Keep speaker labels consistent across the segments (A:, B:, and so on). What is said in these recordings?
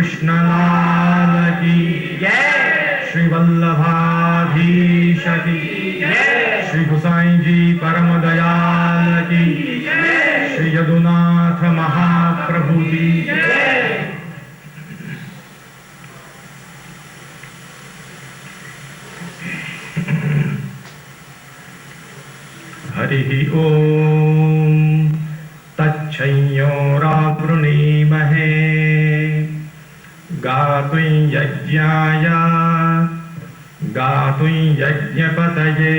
A: कृष्ण लाल की जय, श्री वल्लभाधीश की जय, श्री गोसाई जी परम दयाल की जय, श्री यदुनाथ महाप्रभु की जय। हरि ओम तच्छंयोरावृणीमहे गातुं यज्ञाय गातुं यज्ञपतये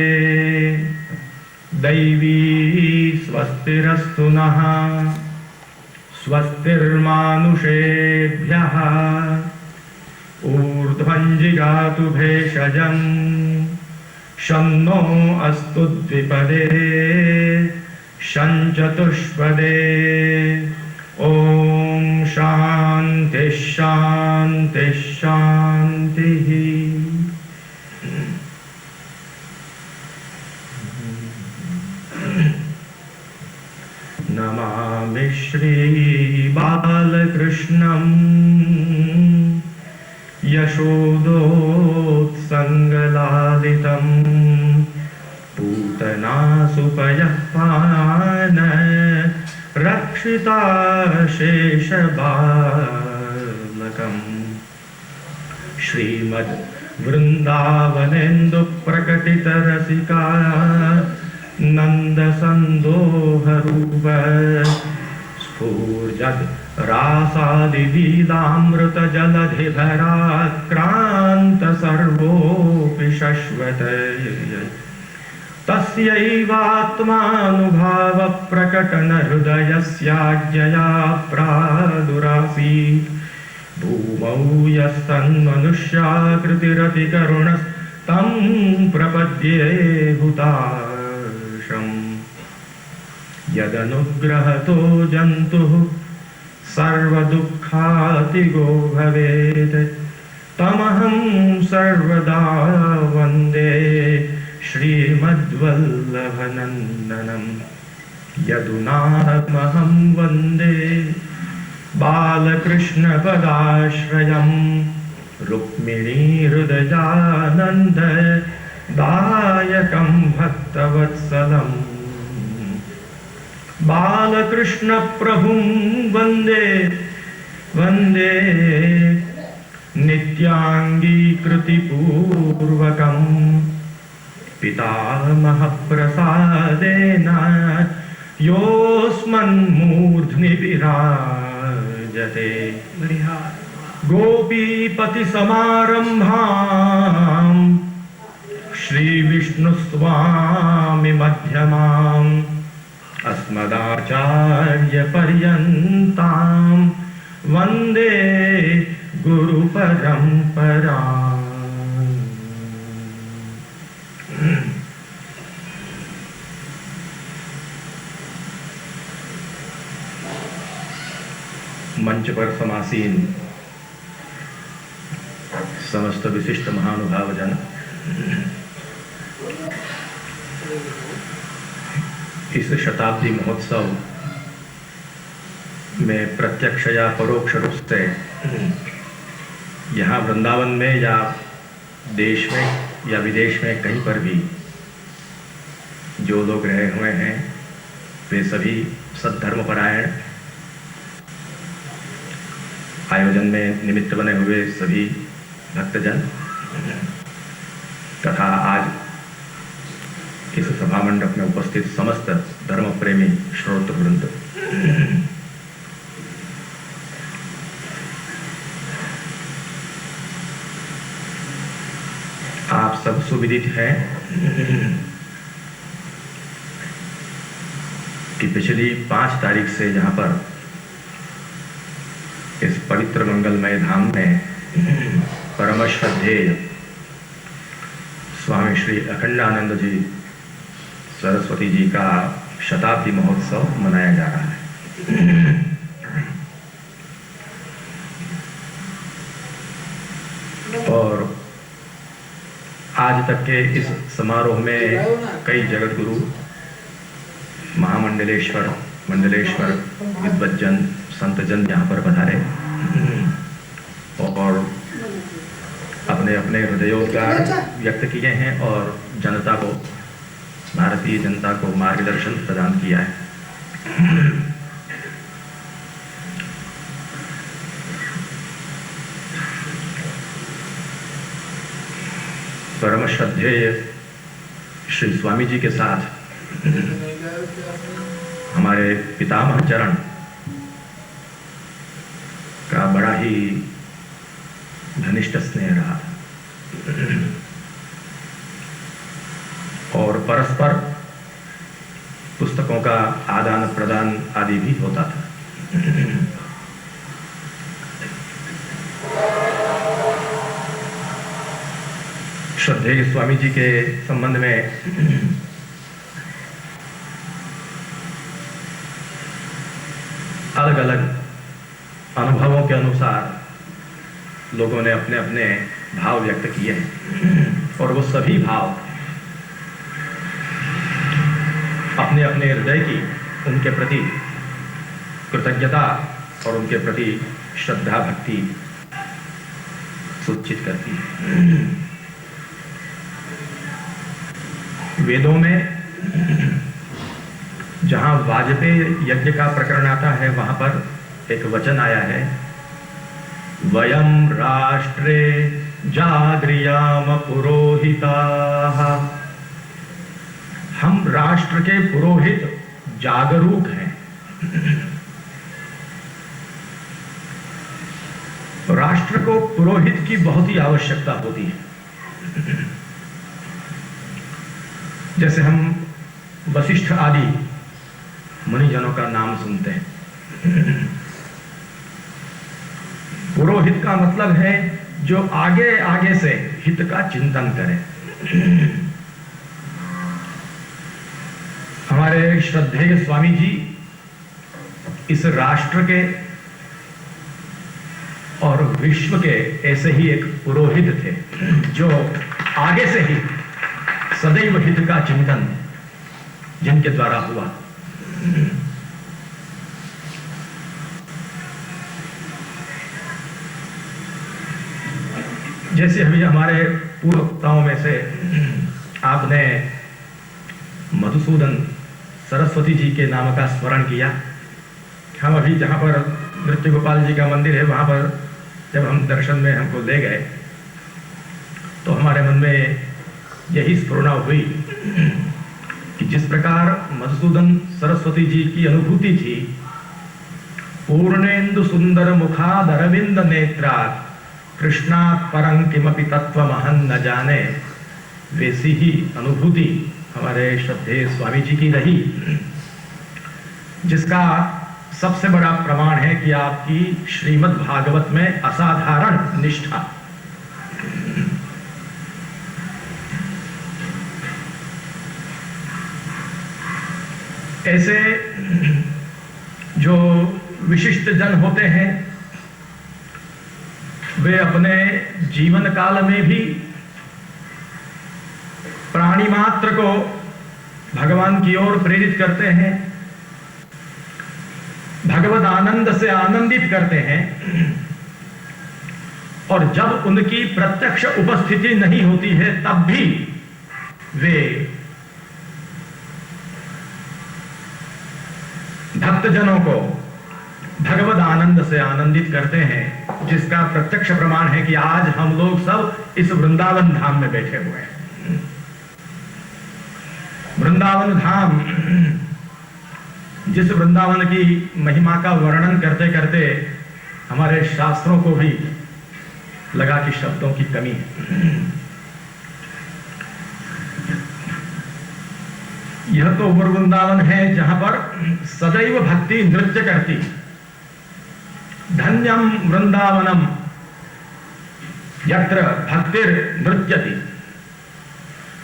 A: दैवी स्वस्तिरस्तु नः स्वस्तिर्मानुषेभ्यः ऊर्ध्वं जिगातु भेषजम् शन्नो अस्तु द्विपदे शञ्चतुष्पदे ॐ शान्ति शान्ति शान्तिः। नमामि श्री बालकृष्णं यशोदोत्सङ्गलालितं पूतनासुपयः पान रक्षिता शेषबालकम् श्रीमद् वृन्दावनेन्दु प्रकटितरसिका नन्दसन्दोहरूप स्फूर्जद् रासादिलीलामृतजलधिधराक्रान्त सर्वोऽपि शश्वत तस्यैवात्मानुभावप्रकटनहृदयस्याज्ञया प्रादुरासीत् भूमौ यस्तन्मनुष्याकृतिरतिकरुणस्तं प्रपद्ये हुताशम् यदनुग्रहतो जन्तुः सर्वदुःखातिगो भवेत् तमहं सर्वदा वन्दे श्रीमद्वल्लभनन्दनं यदुनाथमहं वन्दे बालकृष्णपदाश्रयं रुक्मिणीहृदयानन्ददायकं भक्तवत्सलम् बालकृष्णप्रभुं वन्दे वन्दे नित्याङ्गीकृतिपूर्वकम् पितामहप्रसादेन योऽस्मन्मूर्ध्नि विराजते गोपीपतिसमारम्भाम् श्रीविष्णुस्वामिमध्यमाम् अस्मदाचार्यपर्यन्तां वन्दे गुरुपरम्पराम्। मंच पर समासीन समस्त विशिष्ट महानुभाव जन, इस शताब्दी महोत्सव में प्रत्यक्ष या परोक्ष रूप से यहाँ वृंदावन में या देश में या विदेश में कहीं पर भी जो लोग रहे हुए हैं वे सभी सद्धर्मपरायण आयोजन में निमित्त बने हुए सभी भक्तजन तथा आज इस सभा मंडप में उपस्थित समस्त धर्म प्रेमी श्रोतृवृंद, आप सब सुविदित हैं कि पिछली 5 तारीख से यहाँ पर इस पवित्र मंगलमय धाम में परम श्रद्धेय स्वामी श्री अखंडानंद जी सरस्वती जी का शताब्दी महोत्सव मनाया जा रहा है। और आज तक के इस समारोह में कई जगत गुरु, महामंडलेश्वर, मंडलेश्वर, विद्वज्जन, संतजन यहाँ पर पधारे उन्होंने अपने हृदयोद्गार व्यक्त किए हैं और जनता को, भारतीय जनता को मार्गदर्शन प्रदान किया है। परम श्रद्धेय श्री स्वामी जी के साथ हमारे पितामह चरण का बड़ा ही घनिष्ठ स्नेह रहा और परस्पर पुस्तकों का आदान प्रदान आदि भी होता था। श्रद्धेय स्वामी जी के संबंध में अलग अलग अनुभवों के अनुसार लोगों ने अपने अपने भाव व्यक्त किए हैं और वो सभी भाव अपने अपने हृदय की उनके प्रति कृतज्ञता और उनके प्रति श्रद्धा भक्ति सूचित करती है। वेदों में जहां वाजपेयी यज्ञ का प्रकरण आता है वहां पर एक वचन आया है, वयम राष्ट्रे जागृयाम पुरोहिताः, हम राष्ट्र के पुरोहित जागरूक हैं। राष्ट्र को पुरोहित की बहुत ही आवश्यकता होती है। जैसे हम वशिष्ठ आदि मुनिजनों का नाम सुनते हैं। पुरोहित का मतलब है जो आगे आगे से हित का चिंतन करे। हमारे श्रद्धेय स्वामी जी इस राष्ट्र के और विश्व के ऐसे ही एक पुरोहित थे जो आगे से ही सदैव हित का चिंतन जिनके द्वारा हुआ। जैसे अभी हमारे पूर्व वक्ताओं में से आपने मधुसूदन सरस्वती जी के नाम का स्मरण किया। हम अभी जहाँ पर नृत्य गोपाल जी का मंदिर है वहाँ पर जब हम दर्शन में हमको ले गए तो हमारे मन में यही स्फुरणा हुई कि जिस प्रकार मधुसूदन सरस्वती जी की अनुभूति थी, पूर्णेन्दु सुंदर मुखाद अरविंद नेत्रात् कृष्णात् परं किमपि तत्त्वमहं न जाने, वैसी ही अनुभूति हमारे श्रद्धेय स्वामी जी की रही, जिसका सबसे बड़ा प्रमाण है कि आपकी श्रीमद् भागवत में असाधारण निष्ठा। ऐसे जो विशिष्ट जन होते हैं वे अपने जीवन काल में भी प्राणी मात्र को भगवान की ओर प्रेरित करते हैं, भगवद आनंद से आनंदित करते हैं, और जब उनकी प्रत्यक्ष उपस्थिति नहीं होती है तब भी वे भक्तजनों को भगवद आनंद से आनंदित करते हैं, जिसका प्रत्यक्ष प्रमाण है कि आज हम लोग सब इस वृंदावन धाम में बैठे हुए हैं। वृंदावन धाम, जिस वृंदावन की महिमा का वर्णन करते करते हमारे शास्त्रों को भी लगा कि शब्दों की कमी है। यह तो वृंदावन है जहां पर सदैव भक्ति नृत्य करती। धन्यम वृंदावनम यत्र भक्तिर नृत्यति,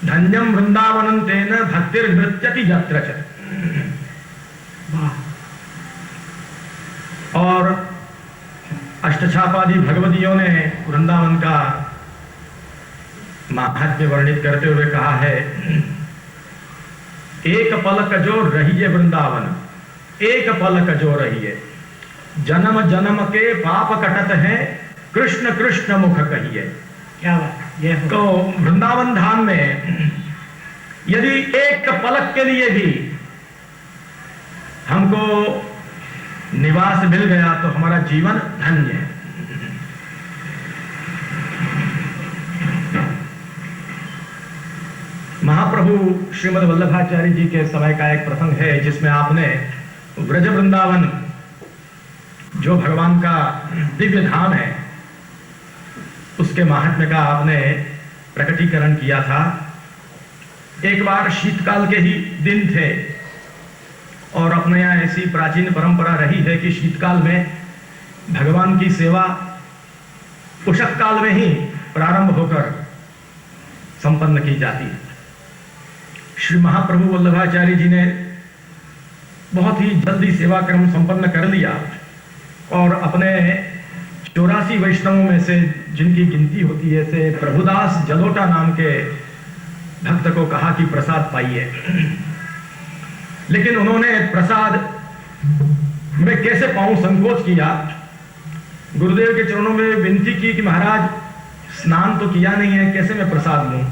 A: धन्यम वृंदावनम तेन भक्तिर नृत्यति यत्र च। और अष्टछापादी भगवतियों ने वृंदावन का महात्म्य वर्णित करते हुए कहा है, एक पलक जो रहिए वृंदावन, एक पलक जो रहिए, जन्म जन्म के पाप कटत है, कृष्ण कृष्ण मुख कहिए।
B: क्या बात ये
A: तो वृंदावन धाम में यदि एक पलक के लिए भी हमको निवास मिल गया तो हमारा जीवन धन्य है। महाप्रभु श्रीमद् वल्लभाचार्य जी के समय का एक प्रसंग है जिसमें आपने व्रज वृंदावन जो भगवान का दिव्य धाम है उसके महात्म्य का आपने प्रकटीकरण किया था। एक बार शीतकाल के ही दिन थे और अपने यहाँ ऐसी प्राचीन परंपरा रही है कि शीतकाल में भगवान की सेवा उषक काल में ही प्रारंभ होकर संपन्न की जाती है। श्री महाप्रभु वल्लभाचार्य जी ने बहुत ही जल्दी सेवा क्रम संपन्न कर लिया और अपने 84 वैष्णवों में से जिनकी गिनती होती है से प्रभुदास जलोटा नाम के भक्त को कहा कि प्रसाद पाइए। लेकिन उन्होंने प्रसाद में कैसे पाऊं संकोच किया। गुरुदेव के चरणों में विनती की कि महाराज स्नान तो किया नहीं है, कैसे मैं प्रसाद लूं।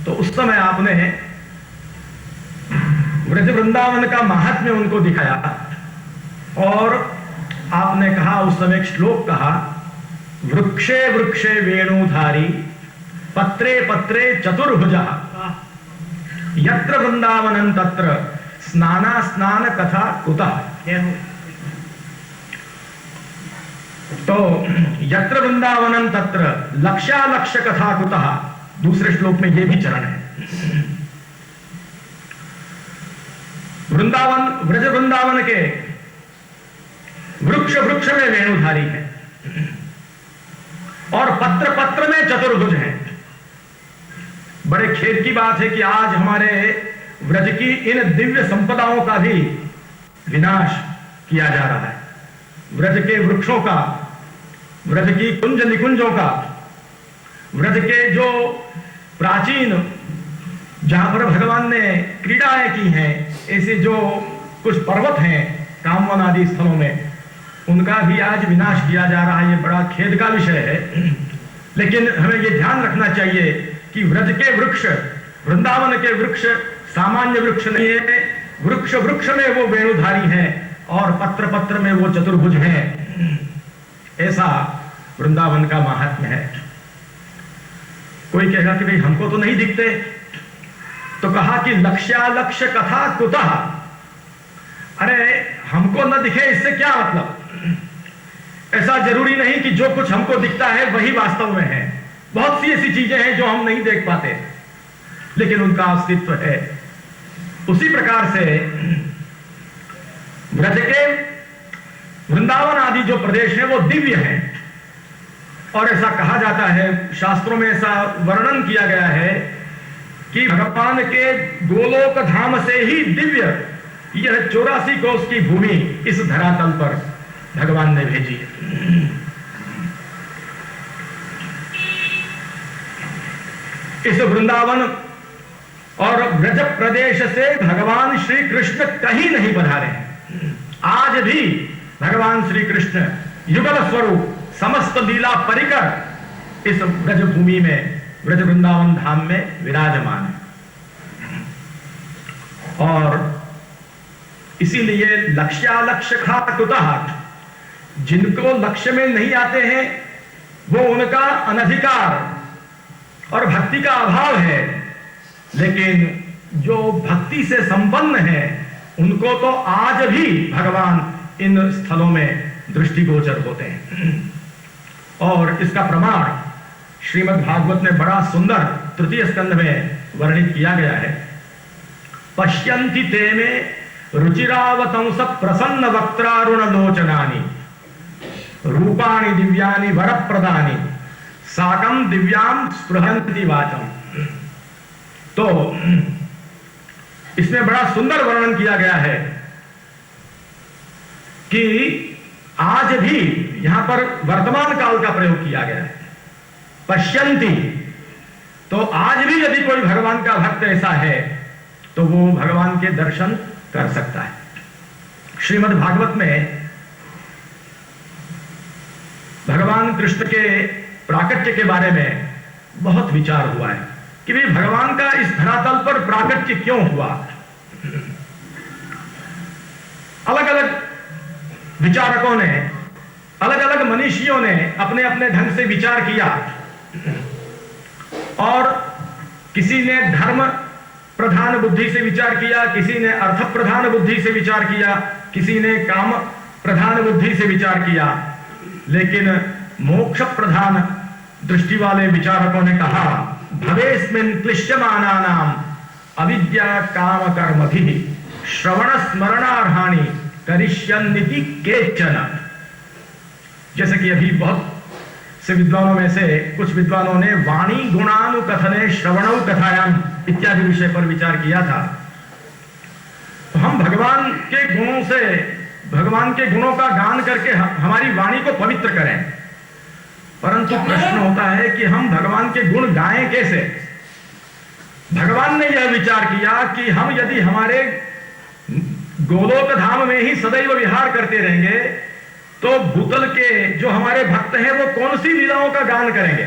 A: तो उस समय आपने व्रज वृंदावन का महात्म्य उनको दिखाया और आपने कहा, उस समय एक श्लोक कहा, वृक्षे वृक्षे वेणुधारी पत्रे पत्रे चतुर्भुजा यत्र वृंदावनं तत्र स्नाना स्नान कथा कुतः। तो यत्र वृंदावनं तत्र लक्ष्यालक्ष्य कथा कुतः, दूसरे श्लोक में यह भी चरण है। वृंदावन व्रज वृंदावन के वृक्ष वृक्ष में वेणुधारी है और पत्र पत्र में चतुर्भुज है। बड़े खेद की बात है कि आज हमारे व्रज की इन दिव्य संपदाओं का भी विनाश किया जा रहा है। व्रज के वृक्षों का, व्रज की कुंज निकुंजों का, व्रज के जो प्राचीन जहां पर भगवान ने क्रीड़ाएं की हैं, ऐसे जो कुछ पर्वत हैं कामवन आदि स्थलों में, उनका भी आज विनाश किया जा रहा है। ये बड़ा खेद का विषय है। लेकिन हमें ये ध्यान रखना चाहिए कि व्रज के वृक्ष, वृंदावन के वृक्ष सामान्य वृक्ष नहीं है। वृक्ष वृक्ष में वो वेणुधारी है और पत्र पत्र में वो चतुर्भुज है। ऐसा वृंदावन का महात्म्य है। कोई कहेगा कि भाई हमको तो नहीं दिखते, तो कहा कि लक्ष्यालक्ष्य कथा कुतः। अरे हमको न दिखे इससे क्या मतलब। ऐसा जरूरी नहीं कि जो कुछ हमको दिखता है वही वास्तव में है। बहुत सी ऐसी चीजें हैं जो हम नहीं देख पाते लेकिन उनका अस्तित्व है। उसी प्रकार से व्रज के वृंदावन आदि जो प्रदेश है वो दिव्य है और ऐसा कहा जाता है, शास्त्रों में ऐसा वर्णन किया गया है कि भगवान के गोलोक धाम से ही दिव्य यह 84 कोस की भूमि इस धरातल पर भगवान ने भेजी है। इस वृंदावन और ब्रज प्रदेश से भगवान श्री कृष्ण कहीं नहीं पधारे हैं। आज भी भगवान श्री कृष्ण युगल स्वरूप समस्त लीला परिकर इस ब्रज भूमि में, ब्रज वृंदावन धाम में विराजमान है। और इसीलिए लक्ष्यालक्ष्य खा कुतः, जिनको लक्ष्य में नहीं आते हैं वो उनका अनधिकार और भक्ति का अभाव है। लेकिन जो भक्ति से संपन्न है उनको तो आज भी भगवान इन स्थलों में दृष्टिगोचर होते हैं। और इसका प्रमाण श्रीमद् भागवत में बड़ा सुंदर तृतीय स्कंध में वर्णित किया गया है। पश्यन्ति ते में रुचिरावतंस प्रसन्न वक्त्रारुण लोचनानि रूपाणि दिव्यानि वरप्रदानि साकं दिव्यां स्पृहन्ति वाचम। तो इसमें बड़ा सुंदर वर्णन किया गया है कि आज भी यहां पर वर्तमान काल का प्रयोग किया गया है। पश्यन्ति, तो आज भी यदि कोई भगवान का भक्त ऐसा है तो वो भगवान के दर्शन कर सकता है। श्रीमद् भागवत में भगवान कृष्ण के प्राकट्य के बारे में बहुत विचार हुआ है कि भाई भगवान का इस धरातल पर प्राकट्य क्यों हुआ। अलग अलग विचारकों ने, अलग अलग मनीषियों ने अपने अपने ढंग से विचार किया, और किसी ने धर्म प्रधान बुद्धि से विचार किया, किसी ने अर्थ प्रधान बुद्धि से विचार किया, किसी ने काम प्रधान बुद्धि से विचार किया, लेकिन मोक्ष प्रधान दृष्टि वाले विचारकों ने कहा भवेस्मिन् क्लिश्यमानानाम अविद्या काम कर्मभिः श्रवण स्मरणार्हाणि करिष्यन्निति केचन। जैसे कि अभी बहुत से विद्वानों में से कुछ विद्वानों ने वाणी गुणानुकथने श्रवणौ कथायाम इत्यादि विषय पर विचार किया था। तो हम भगवान के गुणों से, भगवान के गुणों का गान करके हमारी वाणी को पवित्र करें, परंतु प्रश्न होता है कि हम भगवान के गुण गाएं कैसे। भगवान ने यह विचार किया कि हम यदि हमारे गोलोक धाम में ही सदैव विहार करते रहेंगे तो भूतल के जो हमारे भक्त हैं वो कौन सी लीलाओं का गान करेंगे।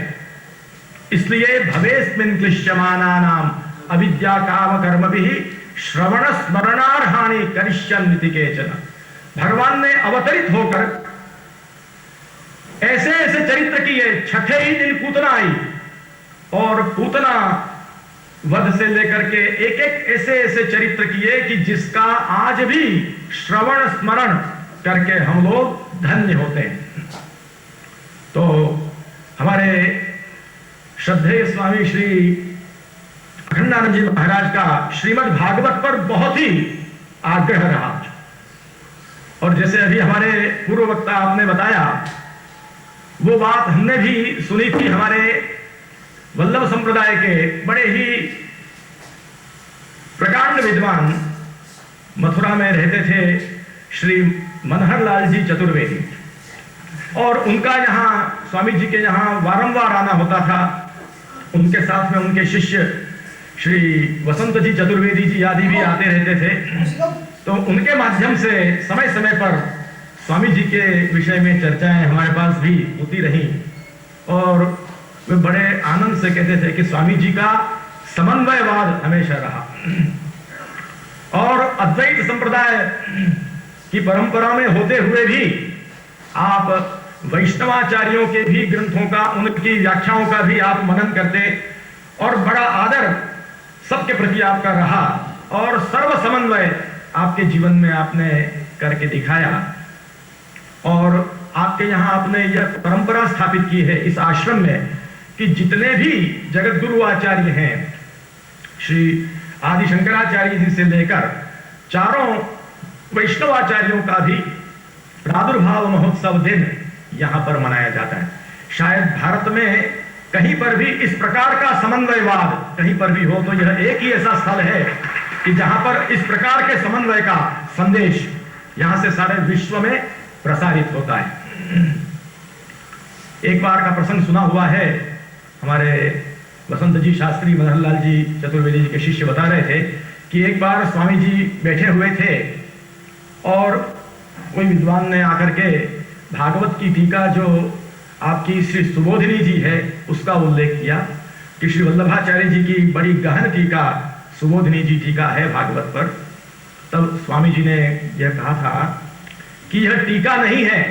A: इसलिए भवेस्मिन् क्लिश्यमानानाम अविद्या काम कर्मभिः श्रवण स्मरणार्हाणि करिष्यन्निति केचन। भगवान ने अवतरित होकर ऐसे ऐसे चरित्र किए। छठे ही दिन पूतना आई, और पूतना वध से लेकर के एक एक ऐसे ऐसे चरित्र किए कि जिसका आज भी श्रवण स्मरण करके हम लोग धन्य होते हैं। तो हमारे श्रद्धेय स्वामी श्री अखंडानंद जी महाराज का श्रीमद् भागवत पर बहुत ही आग्रह रहा, और जैसे अभी हमारे पूर्व वक्ता आपने बताया वो बात हमने भी सुनी थी। हमारे वल्लभ संप्रदाय के बड़े ही प्रकांड विद्वान मथुरा में रहते थे श्री मनहर लाल जी चतुर्वेदी, और उनका यहाँ स्वामी जी के यहाँ वारंवार आना होता था। उनके साथ में उनके शिष्य श्री वसंत जी चतुर्वेदी जी आदि भी आते रहते थे। तो उनके माध्यम से समय समय पर स्वामी जी के विषय में चर्चाएं हमारे पास भी होती रही, और वे बड़े आनंद से कहते थे कि स्वामी जी का समन्वयवाद हमेशा रहा, और अद्वैत संप्रदाय की परंपरा में होते हुए भी आप वैष्णवाचार्यों के भी ग्रंथों का, उनकी व्याख्याओं का भी आप मनन करते, और बड़ा आदर सबके प्रति आपका रहा, और सर्व समन्वय आपके जीवन में आपने करके दिखाया। और आपके यहाँ आपने यह परंपरा स्थापित की है इस आश्रम में कि जितने भी जगत गुरु आचार्य हैं, श्री आदि शंकराचार्य जी से लेकर चारों वैष्णवाचार्यों का भी प्रादुर्भाव महोत्सव दिन यहाँ पर मनाया जाता है। शायद भारत में कहीं पर भी इस प्रकार का समन्वयवाद कहीं पर भी हो तो यह एक ही ऐसा स्थल है कि जहां पर इस प्रकार के समन्वय का संदेश यहां से सारे विश्व में प्रसारित होता है। एक बार का प्रसंग सुना हुआ है, हमारे वसंत जी शास्त्री मनहरलाल जी चतुर्वेदी जी के शिष्य बता रहे थे कि एक बार स्वामी जी बैठे हुए थे और कोई विद्वान ने आकर के भागवत की टीका जो आपकी श्री सुबोधिनी जी है उसका उल्लेख किया कि श्री वल्लभाचार्य जी की बड़ी गहन टीका सुबोधिनी जी टीका है भागवत पर। तब स्वामी जी ने यह कहा था कि यह टीका नहीं है,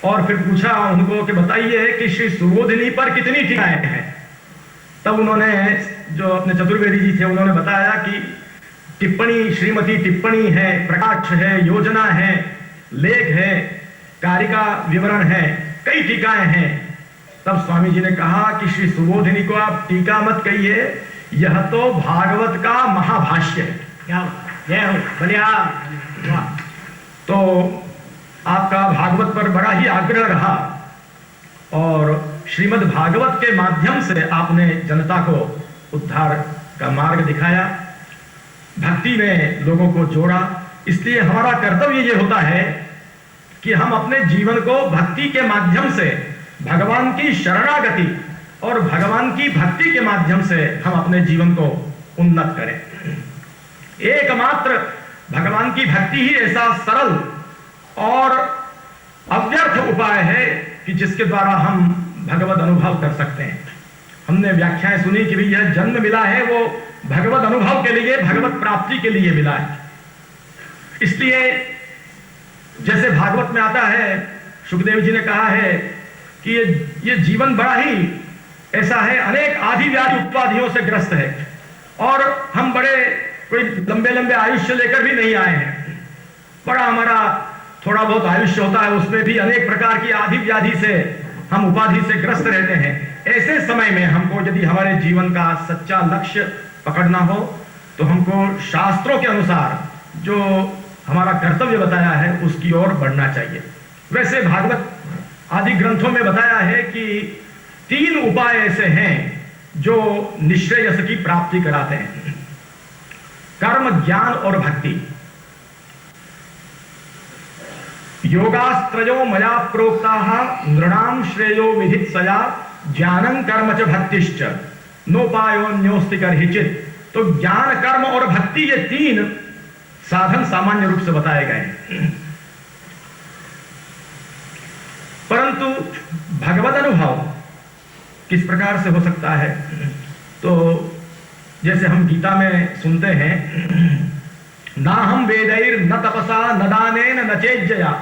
A: और फिर पूछा उनको कि बताइए कि श्री सुबोधिनी पर कितनी टीकाएं हैं। तब उन्होंने, जो अपने चतुर्वेदी जी थे, उन्होंने बताया कि टिप्पणी, श्रीमती टिप्पणी है, प्रकाश है, योजना है, लेख है, कारिका विवरण है, कई टीकाएं हैं। तब स्वामी जी ने कहा कि श्री सुबोधिनी को आप टीका मत कहिए, यह तो भागवत का महाभाष्य है। क्या जय हो, बढ़िया। तो आपका भागवत पर बड़ा ही आग्रह रहा, और श्रीमद् भागवत के माध्यम से आपने जनता को उद्धार का मार्ग दिखाया, भक्ति में लोगों को जोड़ा। इसलिए हमारा कर्तव्य ये होता है कि हम अपने जीवन को भक्ति के माध्यम से भगवान की शरणागति और भगवान की भक्ति के माध्यम से हम अपने जीवन को उन्नत करें। एकमात्र भगवान की भक्ति ही ऐसा सरल और अव्यर्थ उपाय है कि जिसके द्वारा हम भगवत अनुभव कर सकते हैं। हमने व्याख्याएं सुनी कि भाई यह जन्म मिला है वो भगवत अनुभव के लिए, भगवत प्राप्ति के लिए मिला है। इसलिए जैसे भागवत में आता है, सुखदेव जी ने कहा है कि ये जीवन बड़ा ही ऐसा है, अनेक आदि व्याधि उपाधियों से ग्रस्त है और हम बड़े कोई लंबे लंबे आयुष्य लेकर भी नहीं आए हैं। बड़ा हमारा थोड़ा बहुत आयुष्य होता है, उसमें भी अनेक प्रकार की आदि व्याधि से हम उपाधि से ग्रस्त रहते हैं। ऐसे समय में हमको यदि हमारे जीवन का सच्चा लक्ष्य पकड़ना हो तो हमको शास्त्रों के अनुसार जो हमारा कर्तव्य बताया है उसकी ओर बढ़ना चाहिए। वैसे भागवत आदि ग्रंथों में बताया है कि 3 उपाय ऐसे हैं जो निश्रेयस की प्राप्ति कराते हैं, कर्म, ज्ञान और भक्ति। योगास्त्रयो मया प्रोक्ताः नृणाम श्रेयो विधित्सया ज्ञानं कर्म च भक्तिश्च नोपायोन्योस्ति कर्हिचित्। तो ज्ञान, कर्म और भक्ति, ये 3 साधन सामान्य रूप से बताए गए। परंतु भगवत अनुभव किस प्रकार से हो सकता है? तो जैसे हम गीता में सुनते हैं, ना हम वेदैर न तपसा न दानेन न चेज्जया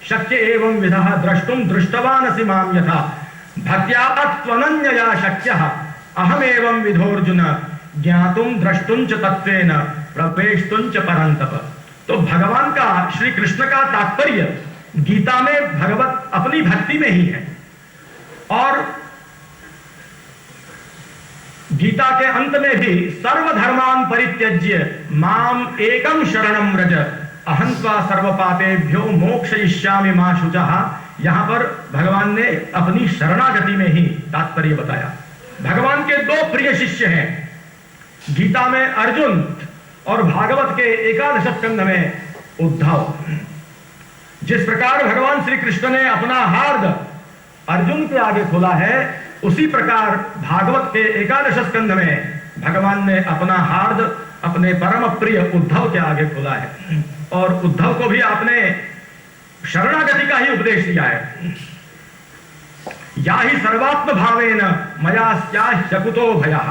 A: शक्य एवं विधः द्रष्टुम दृष्टवानसि माम यथा भक्त्या त्वनन्यया शक्यः अहम एवं विधोर्जुन ज्ञातुम द्रष्टुम च तत्वेन प्रवेष्टुम च परंतप। तो भगवान का, श्री कृष्ण का तात्पर्य गीता में भगवत अपनी भक्ति में ही है। और गीता के अंत में भी सर्वधर्मान परित्यज्य माम एकम शरणम व्रज अहं त्वा सर्वपापेभ्यो मोक्षयिष्यामि मा शुचः। यहां पर भगवान ने अपनी शरणागति में ही तात्पर्य बताया। भगवान के 2 प्रिय शिष्य हैं, गीता में अर्जुन और भागवत के 11 स्कंध में उद्धव। जिस प्रकार भगवान श्री कृष्ण ने अपना हार्द अर्जुन के आगे खोला है, उसी प्रकार भागवत के 11 स्कंध में भगवान ने अपना हार्द अपने परम प्रिय उद्धव के आगे खोला है। और उद्धव को भी आपने शरणागति का ही उपदेश दिया है। या ही सर्वात्म भावेन मया स्याह्यकुतो भयः।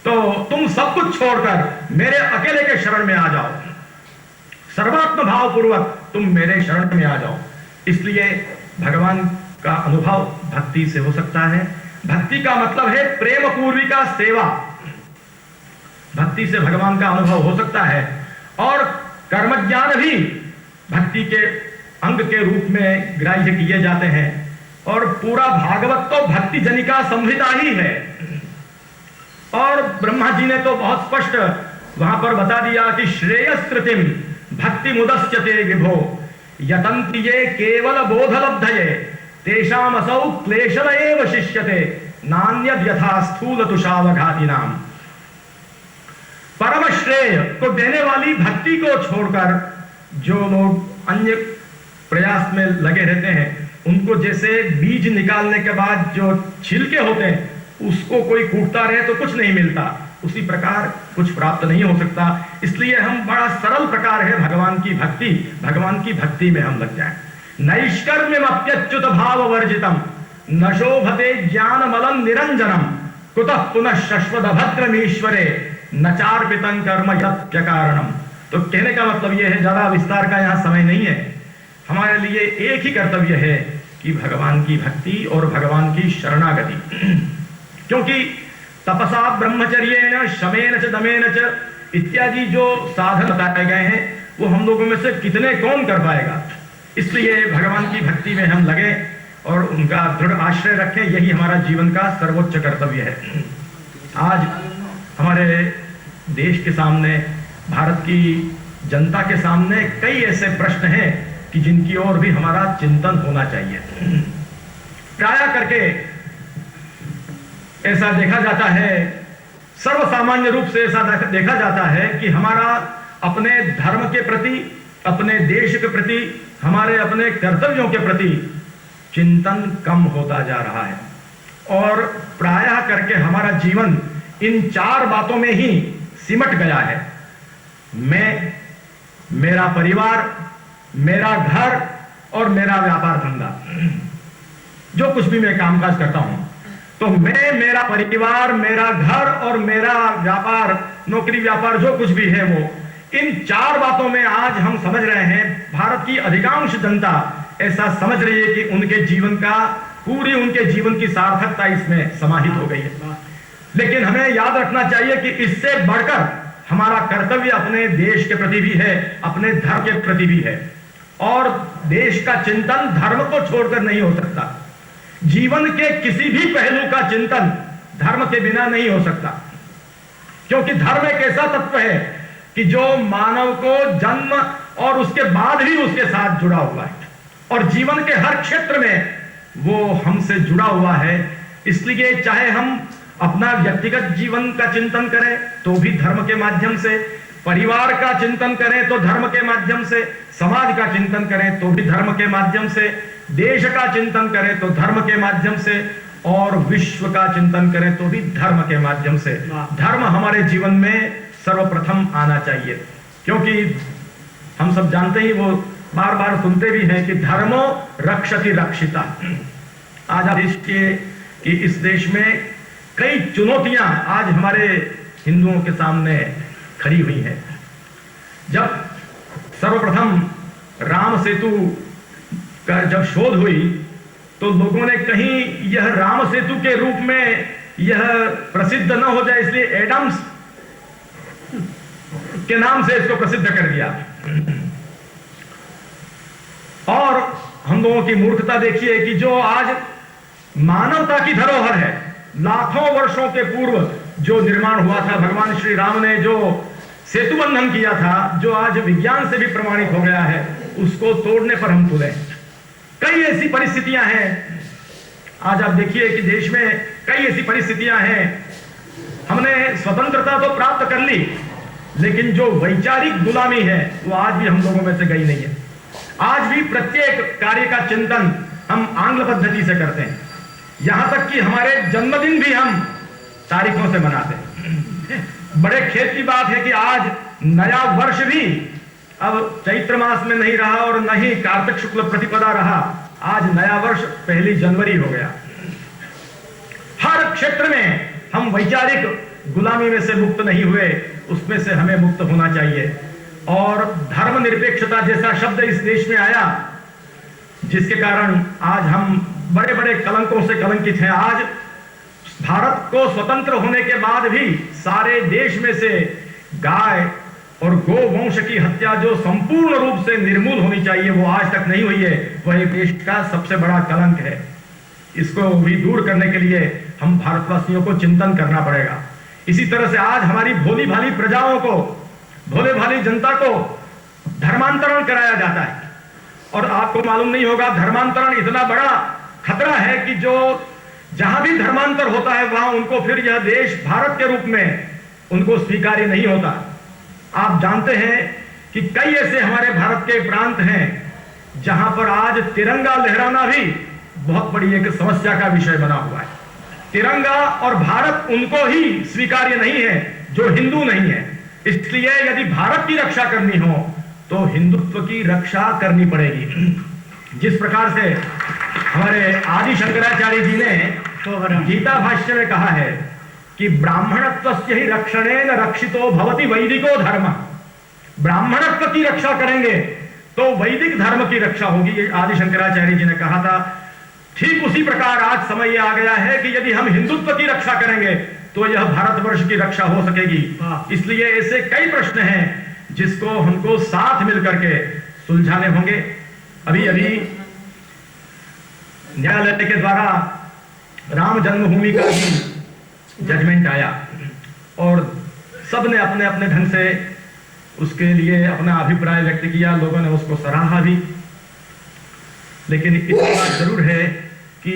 A: तो तुम सब कुछ छोड़कर मेरे अकेले के शरण में आ जाओ, सर्वात्म भाव पूर्वक तुम मेरे शरण में आ जाओ। इसलिए भगवान का अनुभव भक्ति से हो सकता है। भक्ति का मतलब है प्रेम पूर्विका सेवा। भक्ति से भगवान का अनुभव हो सकता है। और कर्म ज्ञान भी भक्ति के अंग के रूप में ग्राह्य किए जाते हैं। और पूरा भागवत तो भक्ति जनिका संहिता ही है। और ब्रह्मा जी ने तो बहुत स्पष्ट वहां पर बता दिया कि श्रेयस्कृतिम भक्ति मुदस्यते विभो यतन्ति ये केवल बोधलब्धये तेषाम असौ क्लेशल एव शिष्यते नान्यद यथा स्थूल तुषावघातिनाम। परम श्रेय को देने वाली भक्ति को छोड़कर जो लोग अन्य प्रयास में लगे रहते हैं, उनको जैसे बीज निकालने के बाद जो छिलके होते हैं उसको कोई कूटता रहे तो कुछ नहीं मिलता, उसी प्रकार कुछ प्राप्त नहीं हो सकता। इसलिए हम बड़ा सरल प्रकार है भगवान की भक्ति, भगवान की भक्ति में हम लग जाएं। नैष्कर्म्यमप्यच्युत भाव वर्जितम न शोभते ज्ञान मलं निरंजनम कुतः पुनः शश्वत भद्रमीश्वरे न चार्पितं कर्म यत्कारणम। तो कहने का मतलब यह है, ज्यादा विस्तार का यहाँ समय नहीं है। हमारे लिए एक ही कर्तव्य है कि भगवान की भक्ति और भगवान की शरणागति। क्योंकि तपसा ब्रह्मचर्येण शमेन च दमेन च इत्यादि जो साधन बताए गए हैं वो हम लोगों में से कितने कौन कर पाएगा। इसलिए भगवान की भक्ति में हम लगे और उनका दृढ़ आश्रय रखें, यही हमारा जीवन का सर्वोच्च कर्तव्य है। आज हमारे देश के सामने, भारत की जनता के सामने कई ऐसे प्रश्न हैं कि जिनकी ओर भी हमारा चिंतन होना चाहिए। प्रायः करके ऐसा देखा जाता है, सर्वसामान्य रूप से ऐसा देखा जाता है कि हमारा अपने धर्म के प्रति, अपने देश के प्रति, हमारे अपने कर्तव्यों के प्रति चिंतन कम होता जा रहा है। और प्रायः करके हमारा जीवन इन 4 बातों में ही सिमट गया है। मैं, मेरा परिवार, मेरा घर और मेरा व्यापार धंधा, जो कुछ भी मैं कामकाज करता हूं, तो मैं, मेरा परिवार, मेरा घर और मेरा व्यापार, नौकरी व्यापार जो कुछ भी है, वो इन 4 बातों में आज हम समझ रहे हैं, भारत की अधिकांश जनता ऐसा समझ रही है कि उनके जीवन का, पूरी उनके जीवन की सार्थकता इसमें समाहित हो गई है। लेकिन हमें याद रखना चाहिए कि इससे बढ़कर हमारा कर्तव्य अपने देश के प्रति भी है, अपने धर्म के प्रति भी है। और देश का चिंतन धर्म को छोड़कर नहीं हो सकता। जीवन के किसी भी पहलू का चिंतन धर्म के बिना नहीं हो सकता, क्योंकि धर्म एक ऐसा तत्व है कि जो मानव को जन्म और उसके बाद भी उसके साथ जुड़ा हुआ है, और जीवन के हर क्षेत्र में वो हमसे जुड़ा हुआ है। इसलिए चाहे हम अपना व्यक्तिगत जीवन का चिंतन करें तो भी धर्म के माध्यम से, परिवार का चिंतन करें तो धर्म के माध्यम से, समाज का चिंतन करें तो भी धर्म के माध्यम से, देश का चिंतन करें तो धर्म के माध्यम से, और विश्व का चिंतन करें तो भी धर्म के माध्यम से। धर्म हमारे जीवन में सर्वप्रथम आना चाहिए, क्योंकि हम सब जानते ही, वो बार बार सुनते भी हैं कि धर्मो रक्षति रक्षिता। आज देश के कि इस देश में कई चुनौतियां आज हमारे हिंदुओं के सामने खड़ी हुई हैं। जब सर्वप्रथम राम सेतु का जब शोध हुई तो लोगों ने कहीं यह राम सेतु के रूप में यह प्रसिद्ध न हो जाए, इसलिए एडम्स के नाम से इसको प्रसिद्ध कर दिया। और हम लोगों की मूर्खता देखिए कि जो आज मानवता की धरोहर है, लाखों वर्षों के पूर्व जो निर्माण हुआ था, भगवान श्री राम ने जो सेतु बंधन किया था, जो आज विज्ञान से भी प्रमाणित हो गया है, उसको तोड़ने पर हम तुले। कई ऐसी परिस्थितियां हैं, आज आप देखिए कि देश में कई ऐसी परिस्थितियां हैं, हमने स्वतंत्रता तो प्राप्त कर ली, लेकिन जो वैचारिक गुलामी है वो आज भी हम लोगों में से गई नहीं है। आज भी प्रत्येक कार्य का चिंतन हम आंग्ल पद्धति से करते हैं, यहां तक कि हमारे जन्मदिन भी हम तारीखों से मनाते हैं। बड़े खेद की बात है कि आज नया वर्ष भी अब चैत्र मास में नहीं रहा और न ही कार्तिक शुक्ल प्रतिपदा रहा, आज नया वर्ष 1 जनवरी हो गया। हर क्षेत्र में हम वैचारिक गुलामी में से मुक्त नहीं हुए, उसमें से हमें मुक्त होना चाहिए। और धर्मनिरपेक्षता जैसा शब्द इस देश में आया, जिसके कारण आज हम बड़े बड़े कलंकों से कलंकित हैं। आज भारत को स्वतंत्र होने के बाद भी सारे देश में से गाय और गो वंश की हत्या जो संपूर्ण रूप से निर्मूल होनी चाहिए, वो आज तक नहीं हुई है। वह एक देश का सबसे बड़ा कलंक है। इसको भी दूर करने के लिए हम भारतवासियों को चिंतन करना पड़ेगा। इसी तरह से आज हमारी भोली भाली प्रजाओं को, भोले भाली जनता को धर्मांतरण कराया जाता है, और आपको मालूम नहीं होगा, धर्मांतरण इतना बड़ा खतरा है कि जो जहां भी धर्मांतर होता है वहां उनको फिर यह देश भारत के रूप में उनको स्वीकार्य नहीं होता। आप जानते हैं कि कई ऐसे हमारे भारत के प्रांत हैं जहां पर आज तिरंगा लहराना भी बहुत बड़ी एक समस्या का विषय बना हुआ है। तिरंगा और भारत उनको ही स्वीकार्य नहीं है जो हिंदू नहीं है। इसलिए यदि भारत की रक्षा करनी हो तो हिंदुत्व की रक्षा करनी पड़ेगी। जिस प्रकार से हमारे आदि शंकराचार्य जी ने तो गीता भाष्य में कहा है कि ब्राह्मणत्वस्य ही रक्षणेन रक्षितो भवति वैदिको धर्म। ब्राह्मणत्व की रक्षा करेंगे तो वैदिक धर्म की रक्षा होगी, आदि शंकराचार्य जी ने कहा था। ठीक उसी प्रकार आज समय आ गया है कि यदि हम हिंदुत्व की रक्षा करेंगे तो यह भारतवर्ष की रक्षा हो सकेगी। इसलिए ऐसे कई प्रश्न हैं जिसको हमको साथ मिलकर के सुलझाने होंगे। अभी अभी न्यायालय के द्वारा राम जन्मभूमि का भी जजमेंट आया और सबने अपने अपने ढंग से उसके लिए अपना अभिप्राय व्यक्त किया, लोगों ने उसको सराहा भी। लेकिन इतना बात जरूर है कि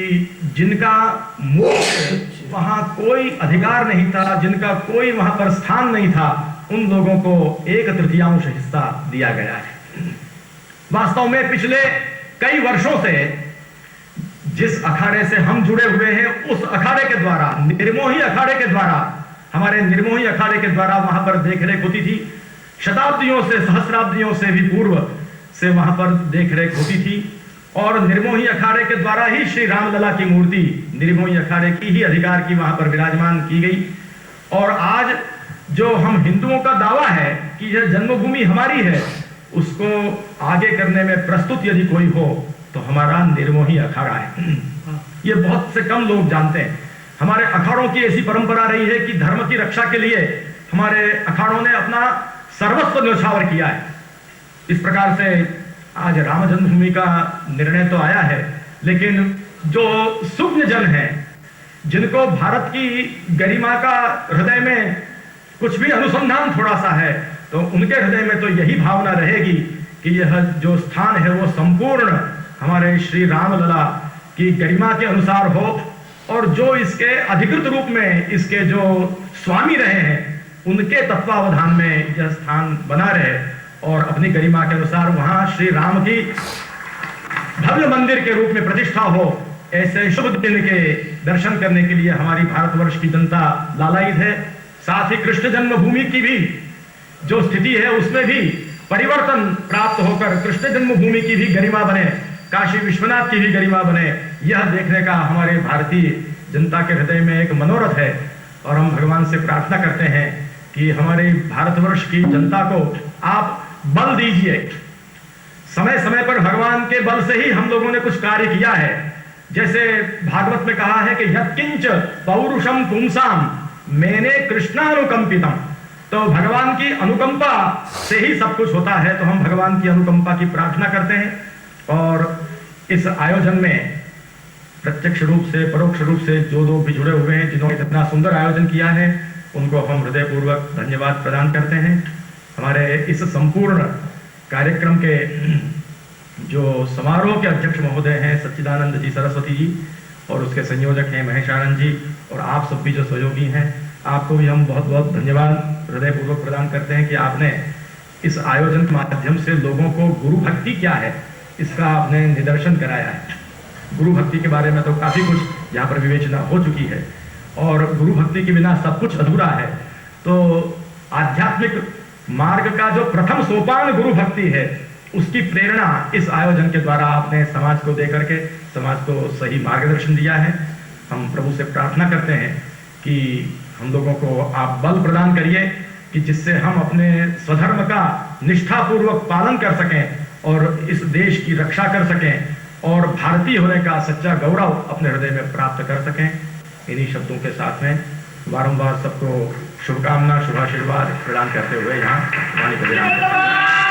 A: जिनका मूल वहां कोई अधिकार नहीं था, जिनका कोई वहां पर स्थान नहीं था, उन लोगों को 1/3 हिस्सा दिया गया है। वास्तव में पिछले कई वर्षों से जिस अखाड़े से हम जुड़े हुए हैं, उस अखाड़े के द्वारा, निर्मोही अखाड़े के द्वारा, हमारे निर्मोही अखाड़े के द्वारा वहां पर देखरेख होती थी। शताब्दियों से, सहस्राब्दियों से भी पूर्व से वहां पर देखरेख होती थी। और निर्मोही अखाड़े के द्वारा ही श्री रामलला की मूर्ति निर्मोही अखाड़े की ही अधिकार की वहां पर विराजमान की गई। और आज जो हम हिंदुओं का दावा है कि यह जन्मभूमि हमारी है, उसको आगे करने में प्रस्तुत यदि कोई हो तो हमारा निर्मोही अखाड़ा है। ये बहुत से कम लोग जानते हैं। हमारे अखाड़ों की ऐसी परंपरा रही है कि धर्म की रक्षा के लिए हमारे अखाड़ों ने अपना सर्वस्व न्यौछावर किया है। इस प्रकार से आज राम जन्मभूमि का निर्णय तो आया है, लेकिन जो सूक्ष्म जन है, जिनको भारत की गरिमा का हृदय में कुछ भी अनुसंधान थोड़ा सा है, तो उनके हृदय में तो यही भावना रहेगी कि यह जो स्थान है वो संपूर्ण हमारे श्री रामलला की गरिमा के अनुसार हो, और जो इसके अधिकृत रूप में इसके जो स्वामी रहे हैं उनके तत्वावधान में यह स्थान बना रहे और अपनी गरिमा के अनुसार वहां श्री राम की भव्य मंदिर के रूप में प्रतिष्ठा हो। ऐसे शुभ दिन के दर्शन करने के लिए हमारी भारतवर्ष की जनता लालायित है। साथ ही कृष्ण जन्मभूमि की भी जो स्थिति है उसमें भी परिवर्तन प्राप्त होकर कृष्ण जन्मभूमि की भी गरिमा बने, काशी विश्वनाथ की भी गरिमा बने, यह देखने का हमारे भारतीय जनता के हृदय में एक मनोरथ है। और हम भगवान से प्रार्थना करते हैं कि हमारे भारतवर्ष की जनता को आप बल दीजिए। समय समय पर भगवान के बल से ही हम लोगों ने कुछ कार्य किया है। जैसे भागवत में कहा है कि यत्किंच पौरुषम पुंसाम मैंने कृष्णानुकंपितम, तो भगवान की अनुकंपा से ही सब कुछ होता है। तो हम भगवान की अनुकंपा की प्रार्थना करते हैं। और इस आयोजन में प्रत्यक्ष रूप से परोक्ष रूप से जो लोग भी जुड़े हुए हैं, जिन्होंने इतना सुंदर आयोजन किया है, उनको हम हृदयपूर्वक धन्यवाद प्रदान करते हैं। हमारे इस संपूर्ण कार्यक्रम के जो समारोह के अध्यक्ष महोदय हैं सच्चिदानंद जी सरस्वती जी, और उसके संयोजक हैं महेश आनंद जी, और आप सब भी जो सहयोगी हैं, आपको भी हम बहुत बहुत धन्यवाद हृदयपूर्वक प्रदान करते हैं कि आपने इस आयोजन के माध्यम से लोगों को गुरु भक्ति क्या है इसका आपने निदर्शन कराया है। गुरु भक्ति के बारे में तो काफी कुछ यहाँ पर विवेचना हो चुकी है, और गुरु भक्ति के बिना सब कुछ अधूरा है। तो आध्यात्मिक मार्ग का जो प्रथम सोपान गुरु भक्ति है, उसकी प्रेरणा इस आयोजन के द्वारा आपने समाज को देकर के समाज को सही मार्गदर्शन दिया है। हम प्रभु से प्रार्थना करते हैं कि हम लोगों को आप बल प्रदान करिए कि जिससे हम अपने स्वधर्म का निष्ठापूर्वक पालन कर सकें और इस देश की रक्षा कर सकें और भारतीय होने का सच्चा गौरव अपने हृदय में प्राप्त कर सकें। इन्हीं शब्दों के साथ में बारंबार सबको शुभकामना शुभाशीर्वाद प्रदान करते हुए यहाँ वाणी को विराम करते हैं।